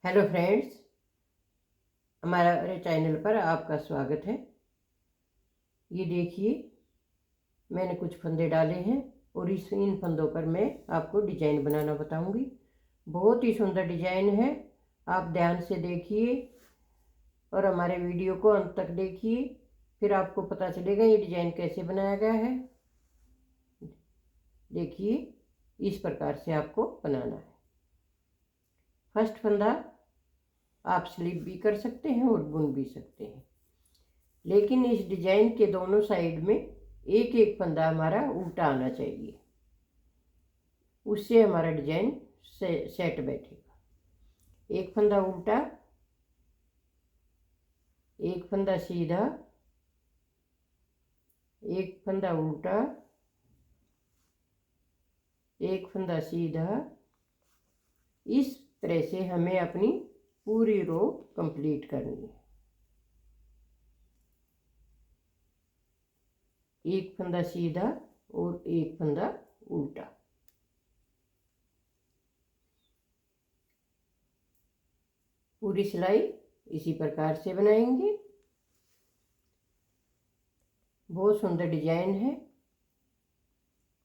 Hello friends, हमारे channel पर आपका स्वागत है। ये देखिए, मैंने कुछ फंदे डाले हैं और इन फंदों पर मैं आपको डिजाइन बनाना बताऊंगी। बहुत ही सुंदर डिजाइन है। आप ध्यान से देखिए और हमारे वीडियो को अंत तक देखिए, फिर आपको पता चलेगा ये डिजाइन कैसे बनाया गया है। देखिए, इस प्रकार से आपको बनाना है। फर्स्ट फंदा आप स्लिप भी कर सकते हैं और बुन भी सकते हैं, लेकिन इस डिजाइन के दोनों साइड में एक एक फंदा हमारा उल्टा आना चाहिए, उससे हमारा डिजाइन सेट बैठेगा। एक फंदा उल्टा, एक फंदा सीधा, एक फंदा उल्टा, एक फंदा सीधा। इस तरह से हमें अपनी पूरी रो कंप्लीट करनी है। एक फंदा सीधा और एक फंदा उल्टा। पूरी सिलाई इसी प्रकार से बनाएंगे। बहुत सुंदर डिजाइन है।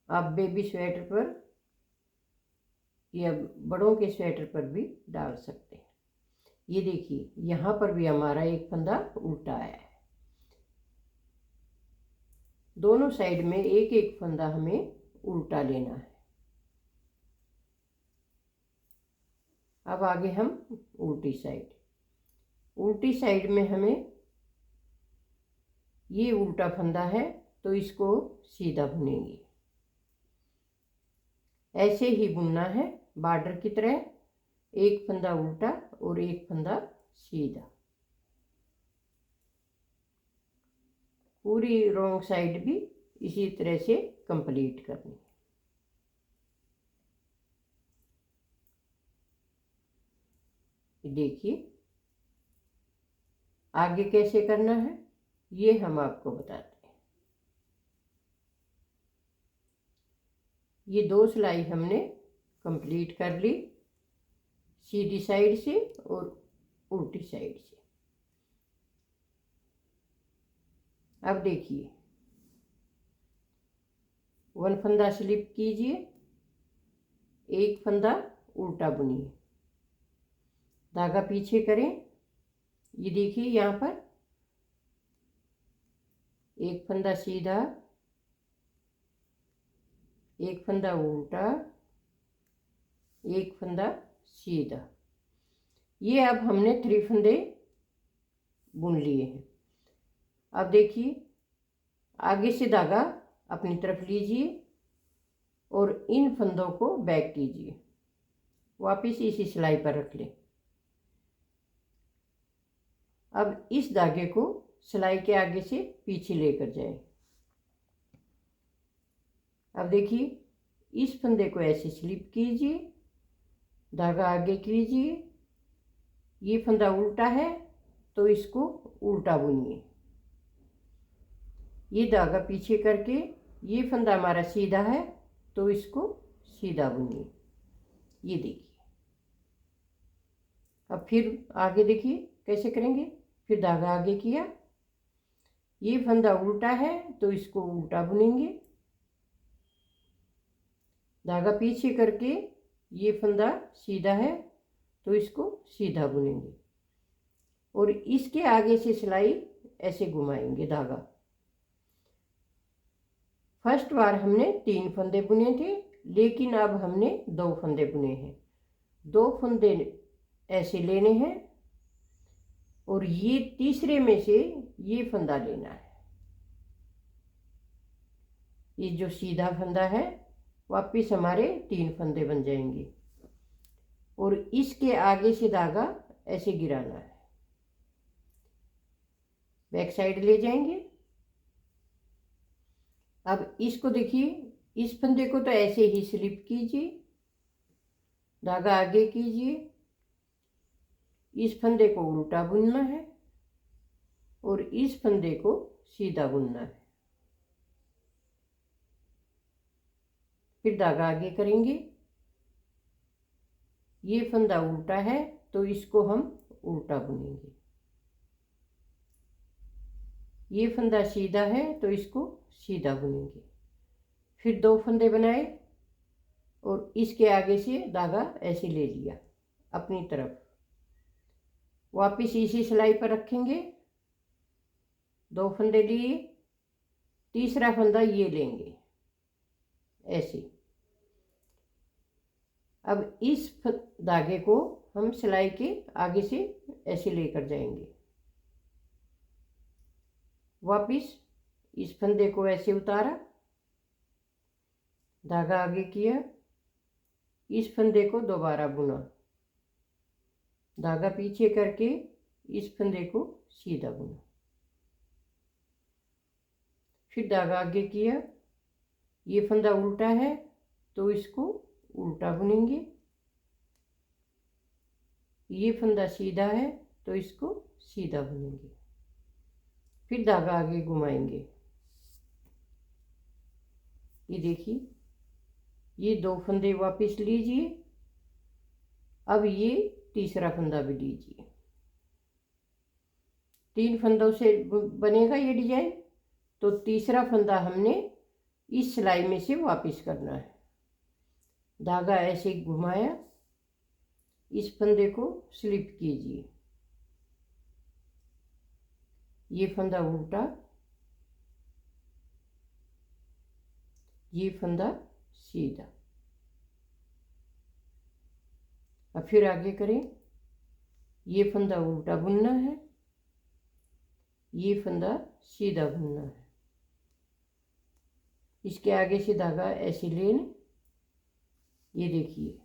आप बेबी स्वेटर पर या बड़ों के स्वेटर पर भी डाल सकते हैं। ये देखिए, यहाँ पर भी हमारा एक फंदा उल्टा आया है। दोनों साइड में एक एक फंदा हमें उल्टा लेना है। अब आगे हम उल्टी साइड में हमें ये उल्टा फंदा है तो इसको सीधा बुनेंगे। ऐसे ही बुनना है बॉर्डर की तरह, एक फंदा उल्टा और एक फंदा सीधा। पूरी रॉन्ग साइड भी इसी तरह से कंप्लीट करनी है। देखिए, आगे कैसे करना है ये हम आपको बताते हैं। ये दो सिलाई हमने कंप्लीट कर ली, सीधी साइड से और उल्टी साइड से। अब देखिए, वन फंदा स्लिप कीजिए, एक फंदा उल्टा बुनिए, धागा पीछे करें। ये देखिए, यहाँ पर एक फंदा सीधा, एक फंदा उल्टा, एक फंदा सीधा। ये अब हमने 3 फंदे बुन लिए हैं। अब देखिए, आगे से धागा अपनी तरफ लीजिए और इन फंदों को बैक कीजिए, वापस इसी सिलाई पर रख लें। अब इस धागे को सिलाई के आगे से पीछे लेकर जाएं। अब देखिए, इस फंदे को ऐसे स्लिप कीजिए, धागा आगे कीजिए। ये फंदा उल्टा है तो इसको उल्टा बुनिए। ये धागा पीछे करके, ये फंदा हमारा सीधा है तो इसको सीधा बुनिए। ये देखिए, अब फिर आगे देखिए कैसे करेंगे। फिर धागा आगे किया, ये फंदा उल्टा है तो इसको उल्टा बुनेंगे। धागा पीछे करके, ये फंदा सीधा है तो इसको सीधा बुनेंगे और इसके आगे से सिलाई ऐसे घुमाएंगे धागा। फर्स्ट बार हमने 3 फंदे बुने थे, लेकिन अब हमने 2 फंदे बुने हैं। 2 फंदे ऐसे लेने हैं और ये तीसरे में से ये फंदा लेना है। ये जो सीधा फंदा है, वापिस हमारे 3 फंदे बन जाएंगे और इसके आगे से धागा ऐसे गिराना है। बैक साइड ले जाएंगे। अब इसको देखिए, इस फंदे को तो ऐसे ही स्लिप कीजिए, धागा आगे कीजिए, इस फंदे को उल्टा बुनना है और इस फंदे को सीधा बुनना है। फिर धागा आगे करेंगे, ये फंदा उल्टा है तो इसको हम उल्टा बुनेंगे। ये फंदा सीधा है तो इसको सीधा बुनेंगे। फिर 2 फंदे बनाए और इसके आगे से धागा ऐसे ले लिया अपनी तरफ, वापस इसी सिलाई पर रखेंगे। 2 फंदे लिए, तीसरा फंदा ये लेंगे ऐसे। अब इस धागे को हम सिलाई के आगे से ऐसे लेकर जाएंगे। वापस इस फंदे को ऐसे उतारा, धागा आगे किया, इस फंदे को दोबारा बुना, धागा पीछे करके इस फंदे को सीधा बुना। फिर धागा आगे किया, ये फंदा उल्टा है तो इसको उल्टा बुनेंगे। ये फंदा सीधा है तो इसको सीधा बुनेंगे। फिर धागा आगे घुमाएंगे। ये देखिए, ये 2 फंदे वापस लीजिए। अब ये तीसरा फंदा भी लीजिए। 3 फंदों से बनेगा ये डिजाइन, तो तीसरा फंदा हमने इस सिलाई में से वापस करना है। धागा ऐसे घुमाया, इस फंदे को स्लिप कीजिए, ये फंदा उल्टा, ये फंदा सीधा। अब फिर आगे करें। ये फंदा उल्टा बुनना है, ये फंदा सीधा बुनना है। इसके आगे से धागा ऐसे लें। ये देखिए,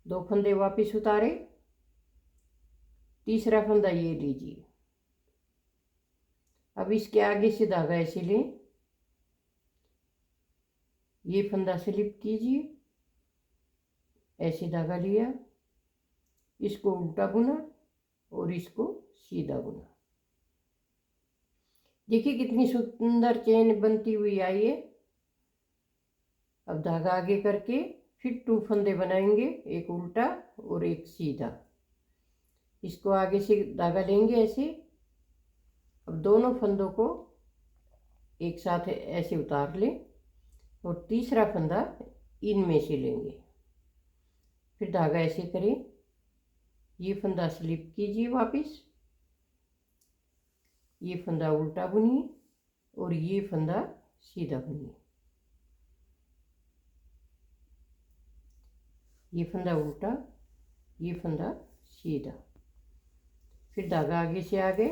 2 फंदे वापस उतारे, तीसरा फंदा ये लीजिए। अब इसके आगे से धागा ऐसे लें, ये फंदा स्लिप कीजिए, ऐसे धागा लिया, इसको उल्टा बुना और इसको सीधा बुना। देखिए कितनी सुंदर चेन बनती हुई आई है। अब धागा आगे करके फिर 2 फंदे बनाएंगे, एक उल्टा और एक सीधा। इसको आगे से धागा लेंगे ऐसे। अब दोनों फंदों को एक साथ ऐसे उतार लें और तीसरा फंदा इनमें से लेंगे। फिर धागा ऐसे करें, ये फंदा स्लिप कीजिए वापस, ये फंदा उल्टा बुनिए और ये फंदा सीधा बुनिए। ये फंदा उल्टा, ये फंदा सीधा। फिर धागा आगे से आगे,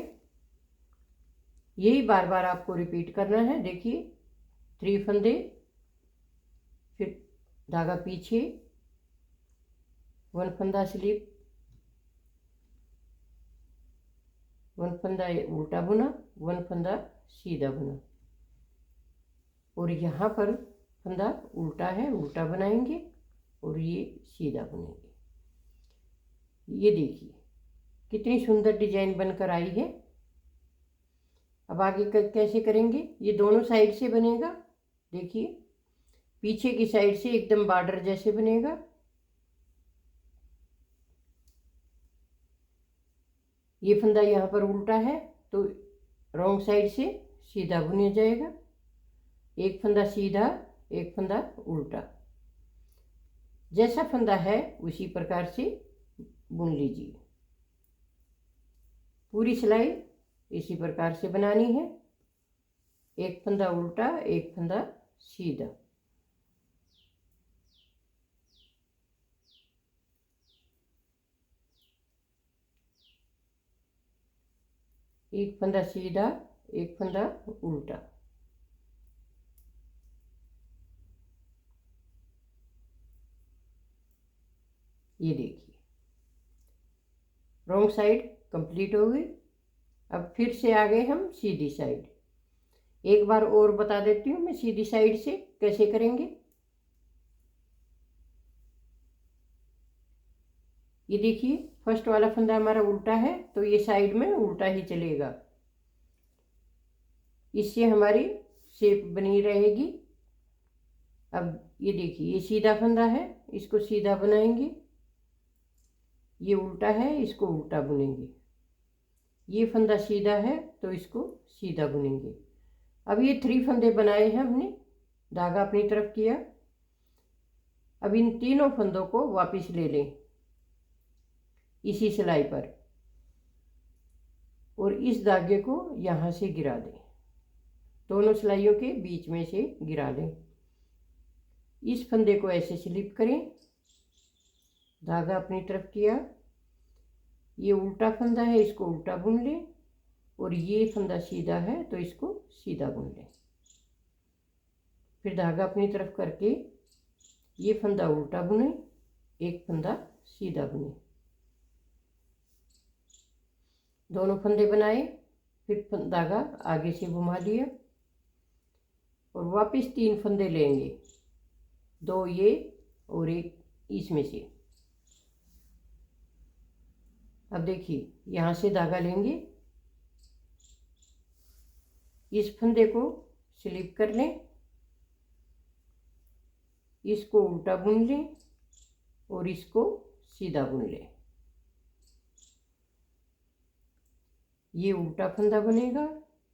यही बार बार आपको रिपीट करना है। देखिए 3 फंदे, फिर धागा पीछे, 1 फंदा स्लिप, 1 फंदा उल्टा बुना, 1 फंदा सीधा बुना और यहाँ पर फंदा उल्टा है, उल्टा बनाएंगे और ये सीधा बुनेंगे। ये देखिए कितनी सुंदर डिजाइन बनकर आई है। अब आगे कैसे करेंगे? ये दोनों साइड से बनेगा। देखिए पीछे की साइड से एकदम बॉर्डर जैसे बनेगा। ये फंदा यहाँ पर उल्टा है तो रॉन्ग साइड से सीधा बुना जाएगा। एक फंदा सीधा, एक फंदा उल्टा, जैसा फंदा है उसी प्रकार से बुन लीजिए। पूरी सिलाई इसी प्रकार से बनानी है। एक फंदा उल्टा, एक फंदा सीधा। एक फंदा सीधा, एक फंदा उल्टा। ये देखिए रॉन्ग साइड कंप्लीट हो गई। अब फिर से आ गए हम सीधी साइड। एक बार और बता देती हूँ मैं सीधी साइड से कैसे करेंगे। ये देखिए फर्स्ट वाला फंदा हमारा उल्टा है तो ये साइड में उल्टा ही चलेगा, इससे हमारी शेप बनी रहेगी। अब ये देखिए ये सीधा फंदा है, इसको सीधा बनाएंगे। ये उल्टा है, इसको उल्टा बुनेंगे। ये फंदा सीधा है तो इसको सीधा बुनेंगे। अब ये 3 फंदे बनाए हैं हमने, धागा अपनी तरफ किया। अब इन तीनों फंदों को वापस ले लें इसी सिलाई पर और इस धागे को यहाँ से गिरा दें, दोनों सिलाइयों के बीच में से गिरा लें। इस फंदे को ऐसे स्लिप करें, धागा अपनी तरफ किया। ये उल्टा फंदा है, इसको उल्टा बुन लें और ये फंदा सीधा है तो इसको सीधा बुन लें। फिर धागा अपनी तरफ करके ये फंदा उल्टा बुने, एक फंदा सीधा बुने। दोनों फंदे बनाए, फिर धागा आगे से घुमा लिया और वापस 3 फंदे लेंगे, 2 ये और एक इसमें से। अब देखिए, यहाँ से धागा लेंगे, इस फंदे को स्लिप कर लें, इसको उल्टा बुन लें और इसको सीधा बुन लें। ये उल्टा फंदा बनेगा,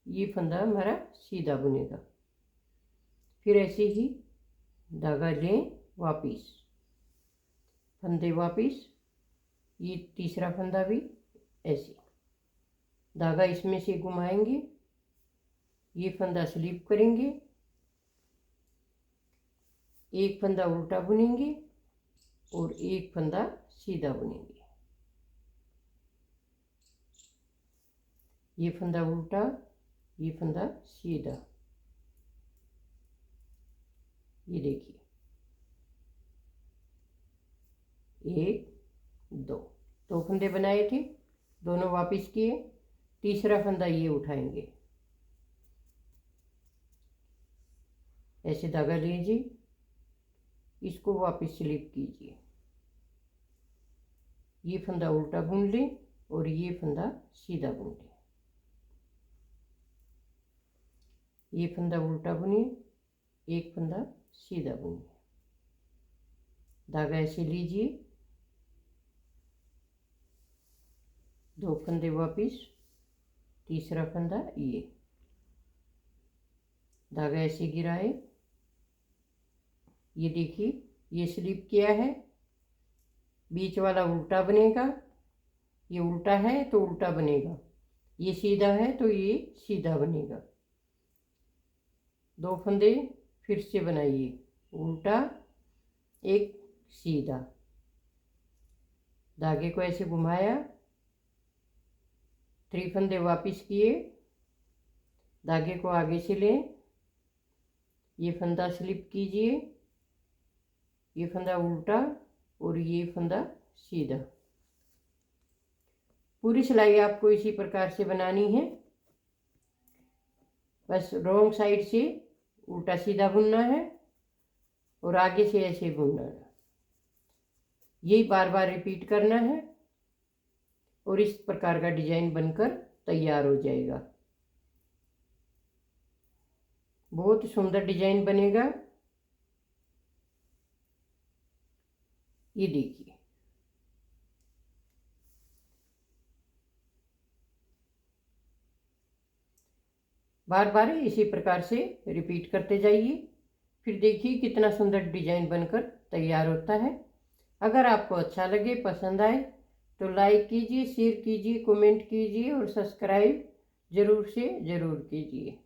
ये फंदा हमारा सीधा बुनेगा। फिर ऐसे ही धागा लें, वापिस फंदे वापिस, ये तीसरा फंदा भी ऐसे धागा इसमें से घुमाएंगे, ये फंदा स्लिप करेंगे, एक फंदा उल्टा बुनेंगे और एक फंदा सीधा बुनेंगे। ये फंदा उल्टा, ये फंदा सीधा। ये देखिए, 1 2 फंदे बनाए थे, दोनों वापस किए। तीसरा फंदा ये उठाएंगे, ऐसे धागा लीजिए, इसको वापस स्लिप कीजिए, ये फंदा उल्टा बुन लें और ये फंदा सीधा बुन लें। ये फंदा उल्टा बुनिए, एक फंदा सीधा बुनिए। धागा ऐसे लीजिए, 2 फंदे वापिस, तीसरा फंदा ये, धागा ऐसे गिराए। ये देखिए, ये स्लिप किया है, बीच वाला उल्टा बनेगा, ये उल्टा है तो उल्टा बनेगा, ये सीधा है तो ये सीधा बनेगा। 2 फंदे फिर से बनाइए, उल्टा एक सीधा, धागे को ऐसे घुमाया, 3 फंदे वापिस किए, धागे को आगे से लें, ये फंदा स्लिप कीजिए, ये फंदा उल्टा और ये फंदा सीधा। पूरी सिलाई आपको इसी प्रकार से बनानी है, बस रॉन्ग साइड से उल्टा सीधा बुनना है और आगे से ऐसे बुनना है। यही बार बार रिपीट करना है और इस प्रकार का डिजाइन बनकर तैयार हो जाएगा। बहुत सुंदर डिजाइन बनेगा। ये देखिए, बार बार इसी प्रकार से रिपीट करते जाइए, फिर देखिए कितना सुंदर डिजाइन बनकर तैयार होता है। अगर आपको अच्छा लगे, पसंद आए तो लाइक कीजिए, शेयर कीजिए, कमेंट कीजिए और सब्सक्राइब ज़रूर से ज़रूर कीजिए।